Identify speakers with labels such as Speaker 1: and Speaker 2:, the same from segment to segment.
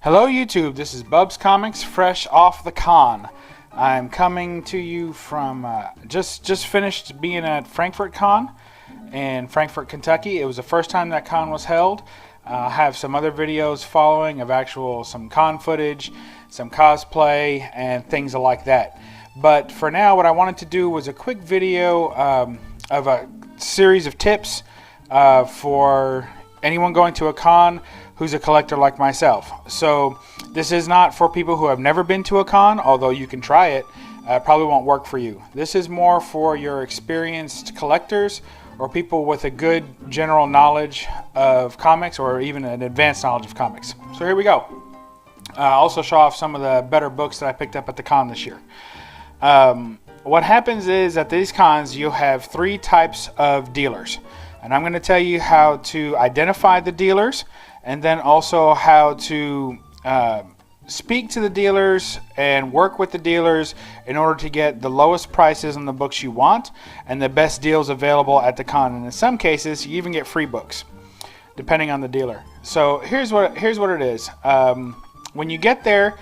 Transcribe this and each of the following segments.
Speaker 1: Hello YouTube, this is BUB'S Comics, fresh off the con. I'm coming to you from, just finished being at Frankfurt Con in Frankfort, Kentucky. It was the first time that con was held. I have some other videos following of some con footage, some cosplay, and things like that. But for now, what I wanted to do was a quick video of a series of tips for anyone going to a con who's a collector like myself. So this is not for people who have never been to a con, although you can try it. Probably won't work for you. This is more for your experienced collectors or people with a good general knowledge of comics or even an advanced knowledge of comics. So here we go. I'll also show off some of the better books that I picked up at the con this year. What happens is at these cons you have three types of dealers, and I'm going to tell you how to identify the dealers and then also how to speak to the dealers and work with the dealers in order to get the lowest prices on the books you want and the best deals available at the con. And in some cases you even get free books depending on the dealer. So here's what it is. When you get there,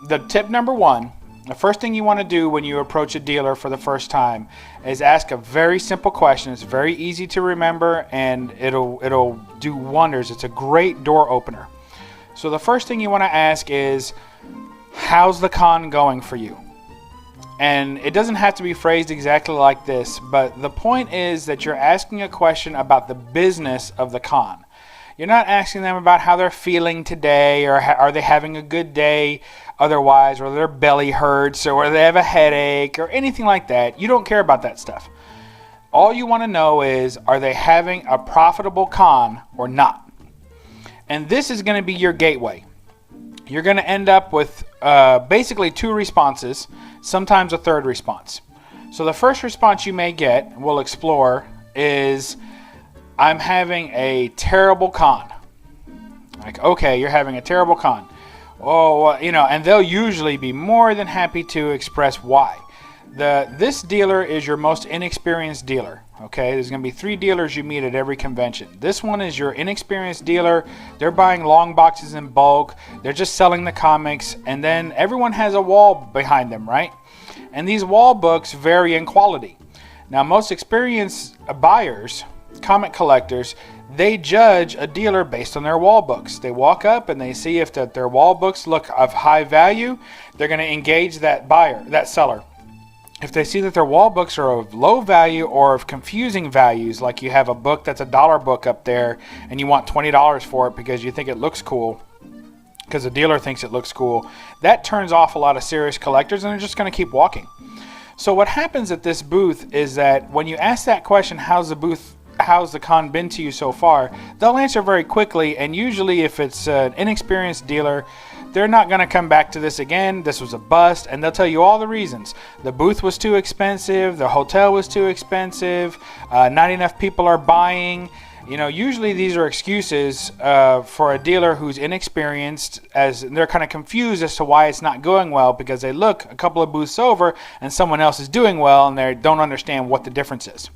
Speaker 1: the tip number one, the first thing you want to do when you approach a dealer for the first time is ask a very simple question. It's very easy to remember and it'll do wonders. It's a great door opener. So the first thing you want to ask is, how's the con going for you? And it doesn't have to be phrased exactly like this, but the point is that you're asking a question about the business of the con. You're not asking them about how they're feeling today, or are they having a good day otherwise, or their belly hurts, or they have a headache, or anything like that. You don't care about that stuff. All you want to know is, are they having a profitable con or not? And this is going to be your gateway. You're going to end up with basically two responses, sometimes a third response. So the first response you may get, we'll explore, is, I'm having a terrible con. Like, okay, you're having a terrible con. Oh, and they'll usually be more than happy to express why. This dealer is your most inexperienced dealer. Okay, there's going to be three dealers you meet at every convention. This one is your inexperienced dealer. They're buying long boxes in bulk. They're just selling the comics, and then everyone has a wall behind them, right? And these wall books vary in quality. Now, most experienced buyers, comic collectors, they judge a dealer based on their wall books. They walk up and they see if their wall books look of high value. They're going to engage that buyer, that seller. If they see that their wall books are of low value or of confusing values, like you have a book that's $1 book up there and you want $20 for it because you think it looks cool, because the dealer thinks it looks cool, that turns off a lot of serious collectors and they're just going to keep walking. So what happens at this booth is that when you ask that question, how's the con been to you so far, they'll answer very quickly, and usually if it's an inexperienced dealer, they're not going to come back to this again. This was a bust, and they'll tell you all the reasons. The booth was too expensive, the hotel was too expensive, not enough people are buying. Usually these are excuses for a dealer who's inexperienced, as they're kind of confused as to why it's not going well, because they look a couple of booths over and someone else is doing well and they don't understand what the difference is.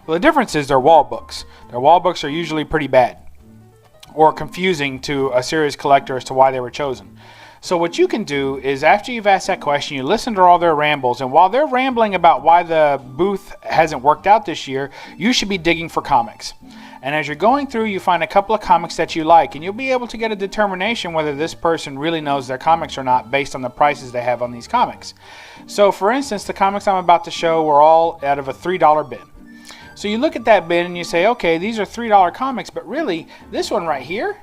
Speaker 1: Well, the difference is their wall books. Their wall books are usually pretty bad or confusing to a serious collector as to why they were chosen. So what you can do is, after you've asked that question, you listen to all their rambles, and while they're rambling about why the booth hasn't worked out this year, you should be digging for comics. And as you're going through, you find a couple of comics that you like, and you'll be able to get a determination whether this person really knows their comics or not based on the prices they have on these comics. So for instance, the comics I'm about to show were all out of a $3 bin. So you look at that bin and you say, okay, these are $3 comics, but really, this one right here,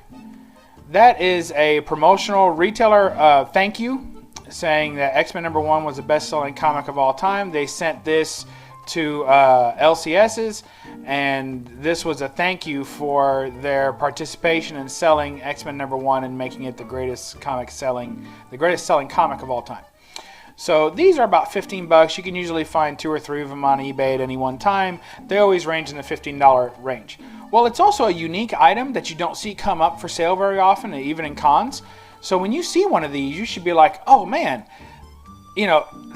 Speaker 1: that is a promotional retailer thank you, saying that X-Men #1 was the best-selling comic of all time. They sent this to LCS's, and this was a thank you for their participation in selling X-Men #1 and making it the greatest selling comic of all time. So these are about 15 bucks. You can usually find 2 or 3 of them on eBay at any one time. They always range in the $15 range. Well, it's also a unique item that you don't see come up for sale very often, even in cons. So when you see one of these, you should be like, oh man,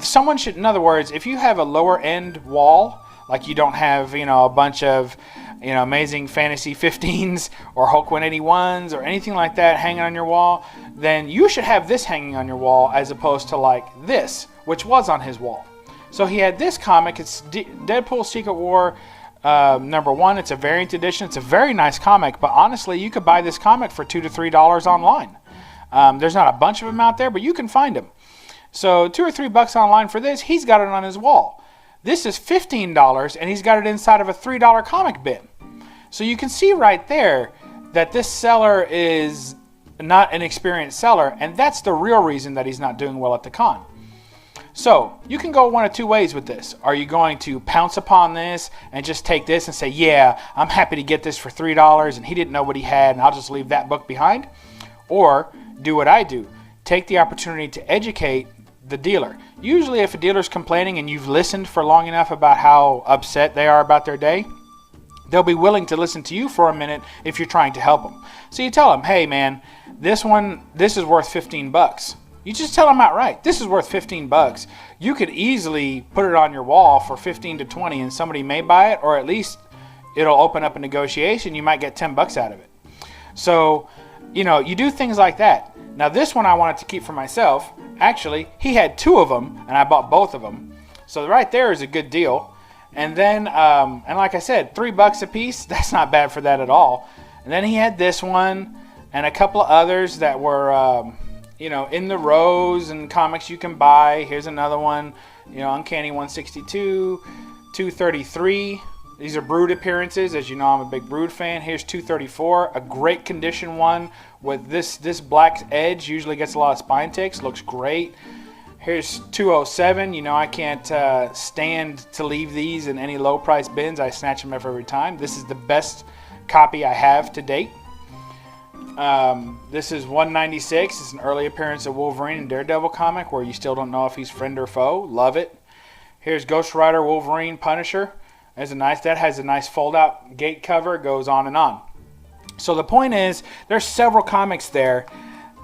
Speaker 1: someone should, in other words, if you have a lower end wall, like you don't have, a bunch of Amazing Fantasy 15s or Hulk 181s or anything like that hanging on your wall, then you should have this hanging on your wall as opposed to like this, which was on his wall. So he had this comic. It's Deadpool Secret War #1. It's a variant edition. It's a very nice comic, but honestly, you could buy this comic for $2 to $3 online. There's not a bunch of them out there, but you can find them. So $2 or $3 online for this. He's got it on his wall. This is $15, and he's got it inside of a $3 comic bin. So you can see right there that this seller is not an experienced seller, and that's the real reason that he's not doing well at the con. So you can go one of two ways with this. Are you going to pounce upon this and just take this and say, yeah, I'm happy to get this for $3 and he didn't know what he had and I'll just leave that book behind? Or do what I do. Take the opportunity to educate the dealer. Usually if a dealer's complaining and you've listened for long enough about how upset they are about their day, they'll be willing to listen to you for a minute if you're trying to help them. So you tell them, hey man, this is worth $15. You just tell them outright, this is worth $15. You could easily put it on your wall for 15 to 20 and somebody may buy it, or at least it'll open up a negotiation. You might get $10 out of it. So, you do things like that. Now this one I wanted to keep for myself. Actually, he had 2 of them and I bought both of them. So right there is a good deal. And then, and like I said, $3 a piece, that's not bad for that at all. And then he had this one and a couple of others that were, in the rows and comics you can buy. Here's another one, Uncanny 162, 233. These are Brood appearances. As you know, I'm a big Brood fan. Here's 234, a great condition one with this black edge. Usually gets a lot of spine ticks. Looks great. Here's 207. I can't stand to leave these in any low price bins. I snatch them every time. This is the best copy I have to date. This is 196. It's an early appearance of Wolverine and Daredevil comic where you still don't know if he's friend or foe. Love it. Here's Ghost Rider, Wolverine, Punisher. That has a nice fold out gate cover. It goes on and on. So the point is, there's several comics there.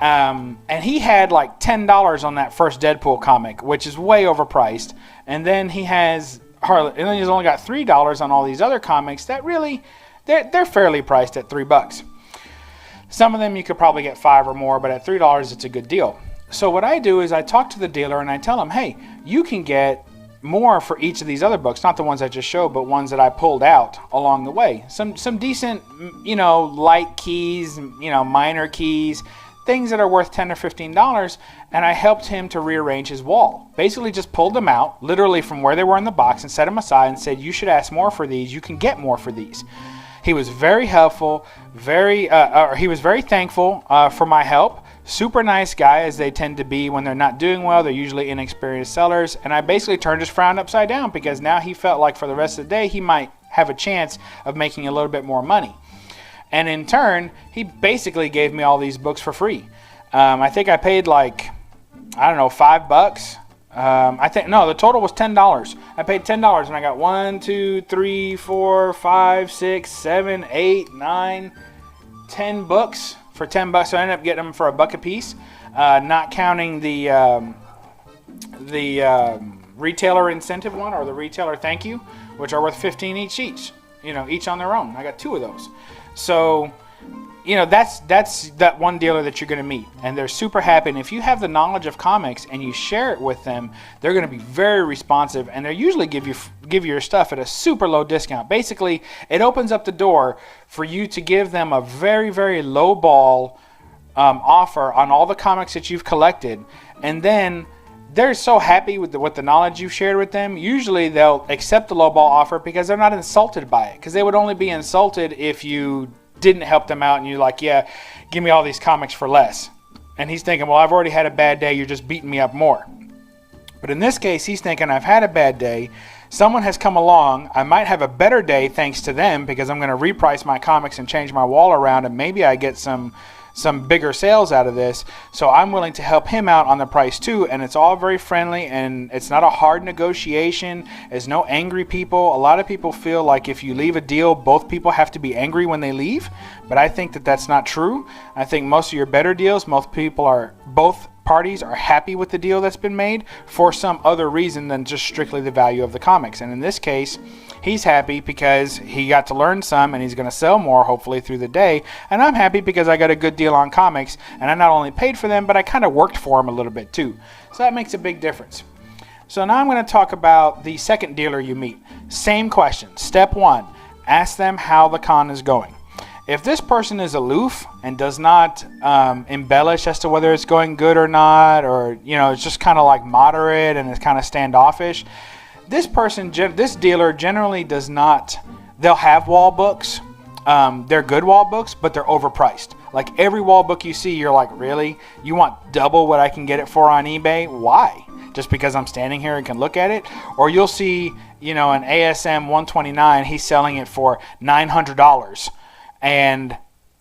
Speaker 1: And he had like $10 on that first Deadpool comic, which is way overpriced. And then he has and then he's only got $3 on all these other comics that really, they're fairly priced at $3. Some of them you could probably get $5 or more, but at $3 it's a good deal. So what I do is I talk to the dealer and I tell him, hey, you can get more for each of these other books, not the ones I just showed, but ones that I pulled out along the way. Some decent, light keys, minor keys, things that are worth $10 or $15, and I helped him to rearrange his wall. Basically just pulled them out, literally from where they were in the box, and set them aside and said, you should ask more for these, you can get more for these. He was very helpful, he was very thankful for my help. Super nice guy, as they tend to be when they're not doing well. They're usually inexperienced sellers. And I basically turned his frown upside down because now he felt like for the rest of the day he might have a chance of making a little bit more money. And in turn, he basically gave me all these books for free. I think I paid $5. The total was $10. I paid $10 and I got 1, 2, 3, 4, 5, 6, 7, 8, 9, 10 books for $10. So I ended up getting them for $1 a piece, not counting the retailer incentive one or the retailer thank you, which are worth $15 each. Each on their own. I got 2 of those. So, that's that one dealer that you're going to meet, and they're super happy. And if you have the knowledge of comics and you share it with them, they're going to be very responsive, and they usually give you your stuff at a super low discount. Basically, it opens up the door for you to give them a very, very low ball offer on all the comics that you've collected, and then they're so happy with the knowledge you've shared with them. Usually they'll accept the lowball offer because they're not insulted by it. Because they would only be insulted if you didn't help them out and you're like, yeah, give me all these comics for less. And he's thinking, well, I've already had a bad day. You're just beating me up more. But in this case, he's thinking, I've had a bad day. Someone has come along. I might have a better day thanks to them because I'm going to reprice my comics and change my wall around, and maybe I get some bigger sales out of this. So I'm willing to help him out on the price too, and it's all very friendly, and it's not a hard negotiation. There's no angry people. A lot of people feel like if you leave a deal, both people have to be angry when they leave, but I think that that's not true. I think most of your better deals, both parties are happy with the deal that's been made for some other reason than just strictly the value of the comics. And in this case, he's happy because he got to learn some and he's going to sell more hopefully through the day. And I'm happy because I got a good deal on comics and I not only paid for them, but I kind of worked for them a little bit too. So that makes a big difference. So now I'm going to talk about the second dealer you meet. Same question. Step 1, ask them how the con is going. If this person is aloof and does not embellish as to whether it's going good or not, or it's just kind of like moderate and it's kind of standoffish, this dealer generally does not. They'll have wall books. They're good wall books, but they're overpriced. Like every wall book you see, you're like, really? You want double what I can get it for on eBay? Why? Just because I'm standing here and can look at it? Or you'll see, an ASM 129, he's selling it for $900. And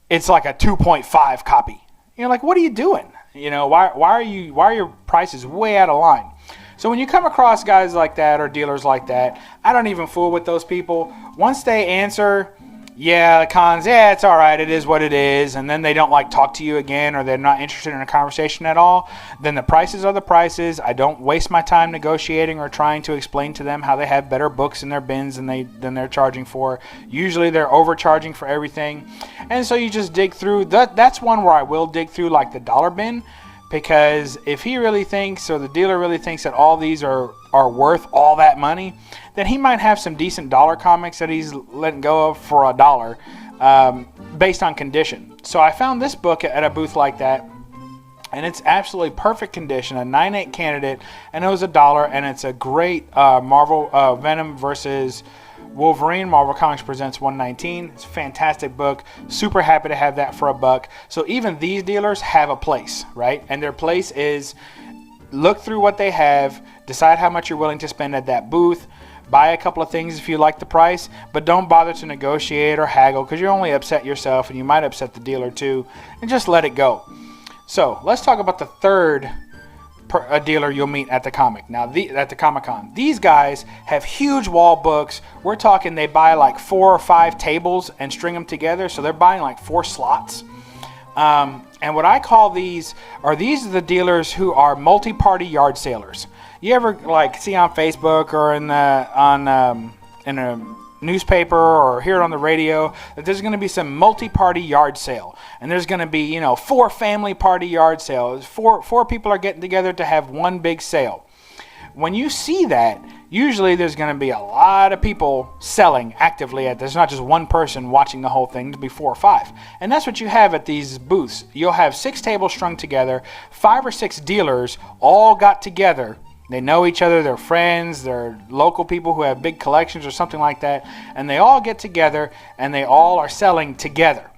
Speaker 1: it's like a 2.5 copy. You're like, what are you doing? Why are your prices way out of line? So when you come across guys like that or dealers like that, I don't even fool with those people. Once they answer, yeah, the cons, yeah, it's all right, it is what it is, and then they don't talk to you again, or they're not interested in a conversation at all, then the prices are the prices. I don't waste my time negotiating or trying to explain to them how they have better books in their bins than they're charging for. Usually they're overcharging for everything. And so you just dig through. That's one where I will dig through the dollar bin, because if he really thinks, or the dealer really thinks, that all these are worth all that money, then he might have some decent dollar comics that he's letting go of for $1 based on condition. So I found this book at a booth like that, and it's absolutely perfect condition, a 9.8 candidate, and it was $1, and it's a great Marvel Venom versus Wolverine. Marvel Comics Presents 119. It's a fantastic book. Super happy to have that for $1. So even these dealers have a place, right? And their place is look through what they have, decide how much you're willing to spend at that booth, buy a couple of things if you like the price, but don't bother to negotiate or haggle, because you only upset yourself and you might upset the dealer too, and just let it go. So let's talk about the third dealer you'll meet at the at the Comic-Con. These guys have huge wall books. We're talking they buy 4 or 5 tables and string them together, so they're buying 4 slots. And what I call these are the dealers who are multi-party yard salers. You ever see on Facebook or in a newspaper or hear it on the radio that there's going to be some multi-party yard sale, and there's going to be 4 family party yard sales. Four people are getting together to have one big sale. When you see that, usually there's going to be a lot of people selling actively. There's not just one person watching the whole thing. There'll be 4 or 5. And that's what you have at these booths. You'll have 6 tables strung together, 5 or 6 dealers all got together. They know each other, they're friends, they're local people who have big collections or something like that. And they all get together and they all are selling together.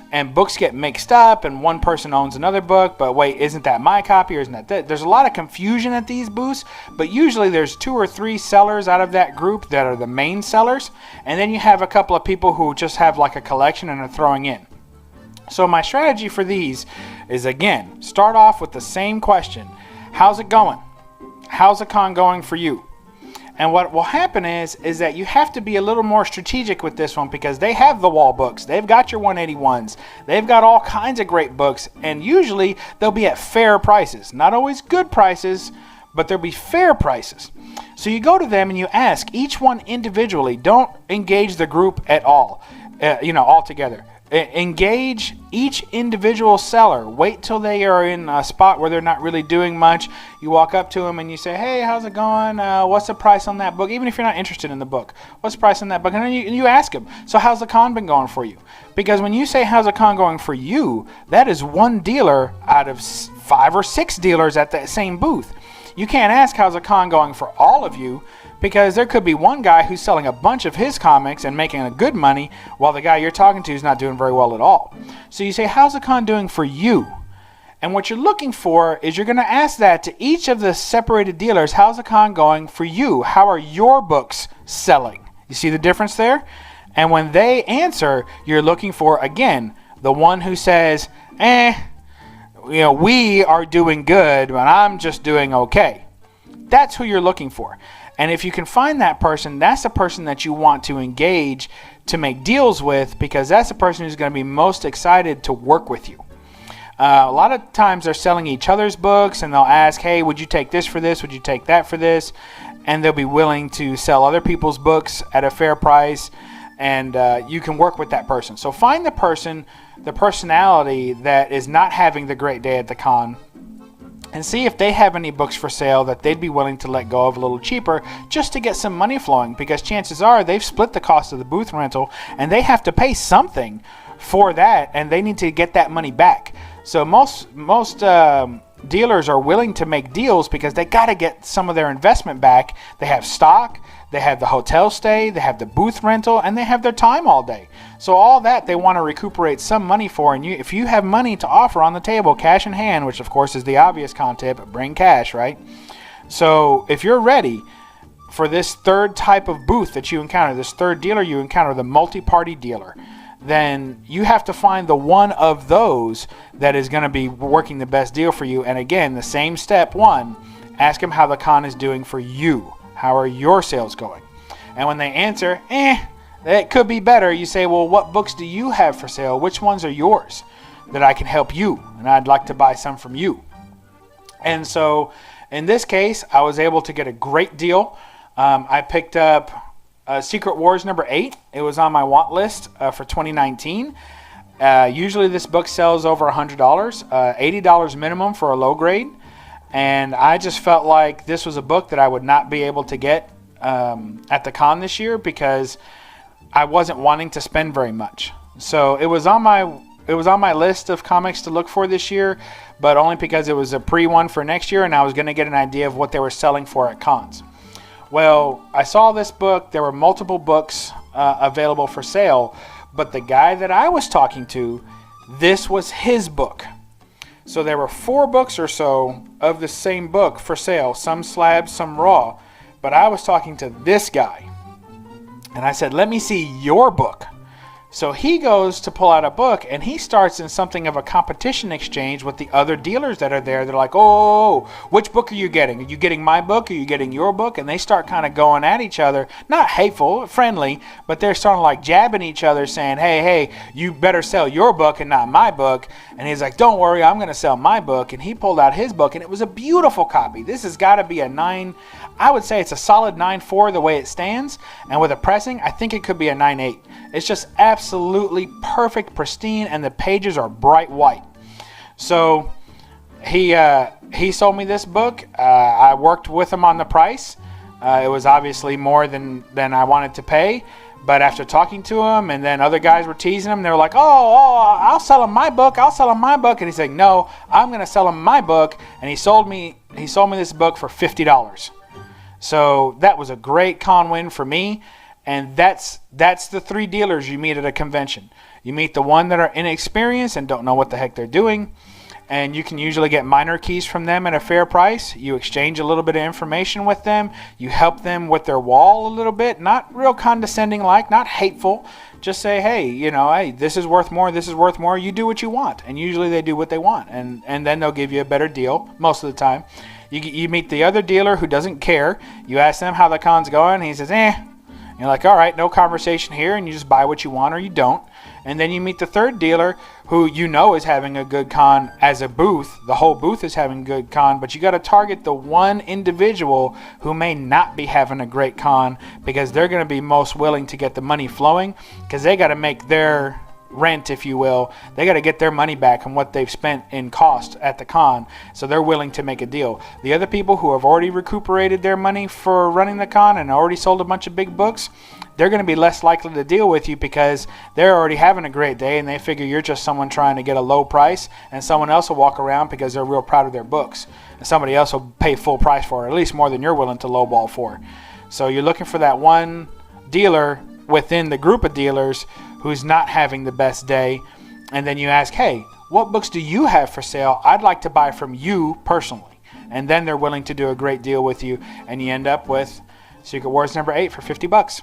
Speaker 1: And books get mixed up, and one person owns another book, but wait, isn't that my copy or isn't that? There's a lot of confusion at these booths, but usually there's 2 or 3 sellers out of that group that are the main sellers, and then you have a couple of people who just have a collection and are throwing in. So my strategy for these is, again, start off with the same question. How's it going? How's the con going for you? And what will happen is that you have to be a little more strategic with this one, because they have the wall books. They've got your 181s. They've got all kinds of great books, and usually they'll be at fair prices. Not always good prices, but they'll be fair prices. So you go to them and you ask each one individually. Don't engage the group at all, all together. Engage each individual seller. Wait till they are in a spot where they're not really doing much. You walk up to them and you say, hey, how's it going? What's the price on that book? Even if you're not interested in the book, what's the price on that book? And then you ask them, so how's the con been going for you? Because when you say how's the con going for you, that is one dealer out of 5 or 6 dealers at the same booth. You can't ask how's the con going for all of you, because there could be one guy who's selling a bunch of his comics and making a good money, while the guy you're talking to is not doing very well at all. So you say, how's the con doing for you? And what you're looking for is you're going to ask that to each of the separated dealers. How's the con going for you? How are your books selling? You see the difference there? And when they answer, you're looking for, again, the one who says, we are doing good, but I'm just doing okay. That's who you're looking for. And if you can find that person, that's the person that you want to engage to make deals with, because that's the person who's going to be most excited to work with you. A lot of times they're selling each other's books, and they'll ask, hey, would you take this for this? Would you take that for this? And they'll be willing to sell other people's books at a fair price, and you can work with that person. So find the personality that is not having the great day at the con, and see if they have any books for sale that they'd be willing to let go of a little cheaper just to get some money flowing, because chances are they've split the cost of the booth rental and they have to pay something for that, and they need to get that money back. So most dealers are willing to make deals because they got to get some of their investment back. They have stock, they have the hotel stay, they have the booth rental, and they have their time all day. So all that they want to recuperate some money for. And if you have money to offer on the table, cash in hand, which of course is the obvious con tip, bring cash, right? So if you're ready for this third type of booth that you encounter, this third dealer you encounter, the multi-party dealer, then you have to find the one of those that is going to be working the best deal for you. And again, the same step one, ask them how the con is doing for you. How are your sales going? And when they answer, it could be better, you say, well, what books do you have for sale? Which ones are yours that I can help you? And I'd like to buy some from you. And so in this case, I was able to get a great deal. I picked up Secret Wars number 8. It was on my want list for 2019. Usually this book sells over $100, $80 minimum for a low grade. And I just felt like this was a book that I would not be able to get at the con this year because I wasn't wanting to spend very much. So it was on my list of comics to look for this year, but only because it was a pre-one for next year and I was going to get an idea of what they were selling for at cons. Well, I saw this book. There were multiple books available for sale, but the guy that I was talking to, this was his book. So there were 4 books or so of the same book for sale, some slabs, some raw, but I was talking to this guy, and I said, let me see your book. So he goes to pull out a book, and he starts in something of a competition exchange with the other dealers that are there. They're like, oh, which book are you getting? Are you getting my book? Are you getting your book? And they start kind of going at each other. Not hateful, friendly, but they're starting like jabbing each other, saying, hey, you better sell your book and not my book. And he's like, don't worry, I'm going to sell my book. And he pulled out his book, and it was a beautiful copy. This has got to be a 9. I would say it's a solid 9.4 the way it stands. And with a pressing, I think it could be a 9.8. It's just absolutely perfect, pristine, and the pages are bright white. So he sold me this book. I worked with him on the price. It was obviously more than I wanted to pay. But after talking to him, and then other guys were teasing him, they were like, oh, I'll sell him my book. I'll sell him my book. And he's like, no, I'm going to sell him my book. And he sold me this book for $50. So that was a great con win for me. And that's the 3 dealers you meet at a convention. You meet the one that are inexperienced and don't know what the heck they're doing. And you can usually get minor keys from them at a fair price. You exchange a little bit of information with them. You help them with their wall a little bit. Not real condescending like, not hateful. Just say, hey, this is worth more, this is worth more. You do what you want. And usually they do what they want. And then they'll give you a better deal most of the time. You meet the other dealer who doesn't care. You ask them how the con's going. And he says, You're like, all right, no conversation here, and you just buy what you want or you don't. And then you meet the third dealer who you know is having a good con as a booth. The whole booth is having a good con, but you got to target the one individual who may not be having a great con because they're going to be most willing to get the money flowing because they got to make their rent, if you will. They got to get their money back on what they've spent in cost at the con, so they're willing to make a deal. The other people who have already recuperated their money for running the con and already sold a bunch of big books, they're going to be less likely to deal with you because they're already having a great day and they figure you're just someone trying to get a low price, and someone else will walk around because they're real proud of their books, and somebody else will pay full price for it, at least more than you're willing to lowball for. So you're looking for that one dealer within the group of dealers who's not having the best day, and then you ask, hey, what books do you have for sale? I'd like to buy from you personally. And then they're willing to do a great deal with you, and you end up with Secret Wars number 8 for $50.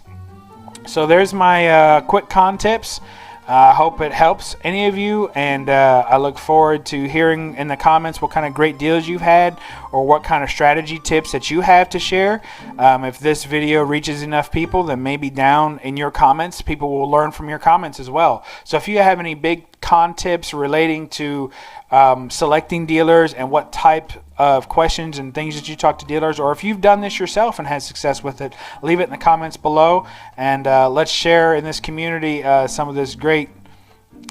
Speaker 1: So there's my quick con tips. I hope it helps any of you, and I look forward to hearing in the comments what kind of great deals you've had or what kind of strategy tips that you have to share. If this video reaches enough people, then maybe down in your comments, people will learn from your comments as well. So if you have any big con tips relating to selecting dealers and what type of questions and things that you talk to dealers, or if you've done this yourself and had success with it, leave it in the comments below, and let's share in this community some of this great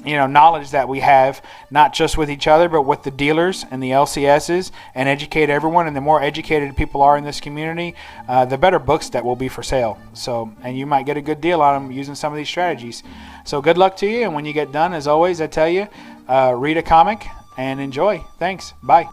Speaker 1: knowledge that we have, not just with each other, but with the dealers and the LCSs, and educate everyone. And the more educated people are in this community, the better books that will be for sale. So, and you might get a good deal on them using some of these strategies. So good luck to you. And when you get done, as always, I tell you, read a comic and enjoy. Thanks. Bye.